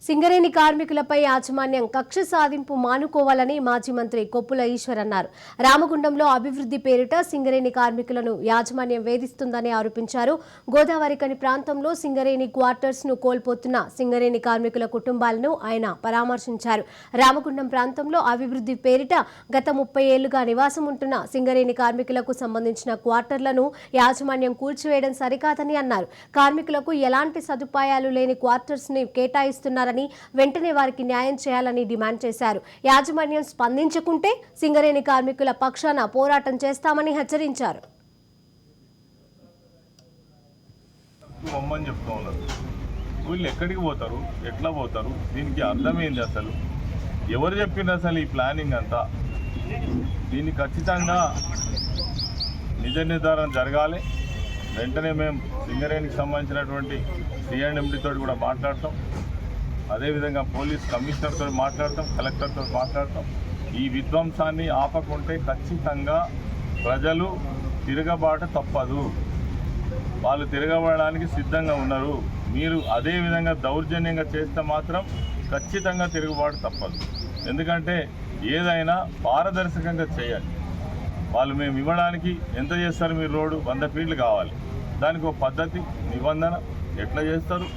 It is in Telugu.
సింగరేణి కార్మికులపై యాజమాన్యం కక్ష సాధింపు మానుకోవాలని మాజీ మంత్రి కొప్పుల ఈశ్వర్ అన్నారు. రామగుండంలో అభివృద్ధి పేరిట సింగరేణి కార్మికులను యాజమాన్యం వేధిస్తుందని ఆరోపించారు. గోదావరికని ప్రాంతంలో సింగరేణి క్వార్టర్స్ ను కోల్పోతున్న సింగరేణి కార్మికుల కుటుంబాలను ఆయన పరామర్శించారు. రామగుండం ప్రాంతంలో అభివృద్ధి పేరిట గత 30 ఏళ్లుగా నివాసం ఉంటున్న సింగరేణి కార్మికులకు సంబంధించిన క్వార్టర్లను యాజమాన్యం కూల్చివేయడం సరికాదని అన్నారు. కార్మికులకు ఎలాంటి సదుపాయాలు లేని క్వార్టర్స్ ని కేటాయిస్తున్నారు. వెంటనే వారికి న్యాయం చేయాలని డిమాండ్ చేశారు. యాజమాన్యం స్పందించకుంటే సింగరేణి కార్మికుల పక్షాన పోరాటం చేస్తామని హెచ్చరించారు. వీళ్ళు ఎక్కడికి పోతారు, ఎట్లా పోతారు, దీనికి అర్థమైంది అసలు ఎవరు చెప్పింది అసలు ఈ ప్లానింగ్ అంతా? దీన్ని ఖచ్చితంగా నిజ నిర్ధారణ జరగాలి. వెంటనే మేము సింగరేణికి సంబంధించినటువంటి సిఎండి తోటి కూడా మాట్లాడతాం. అదేవిధంగా పోలీస్ కమిషనర్తో మాట్లాడతాం, కలెక్టర్తో మాట్లాడతాం. ఈ విధ్వంసాన్ని ఆపకుంటే ఖచ్చితంగా ప్రజలు తిరగబాటు తప్పదు. వాళ్ళు తిరగబడడానికి సిద్ధంగా ఉన్నారు. మీరు అదేవిధంగా దౌర్జన్యంగా చేస్తే మాత్రం ఖచ్చితంగా తిరుగుబాటు తప్పదు. ఎందుకంటే ఏదైనా పారదర్శకంగా చేయాలి. వాళ్ళు మేము ఇవ్వడానికి ఎంత చేస్తారు? మీరు రోడ్డు 100 ఫీట్లు కావాలి, దానికి ఒక పద్ధతి నిబంధన ఎట్లా చేస్తారు?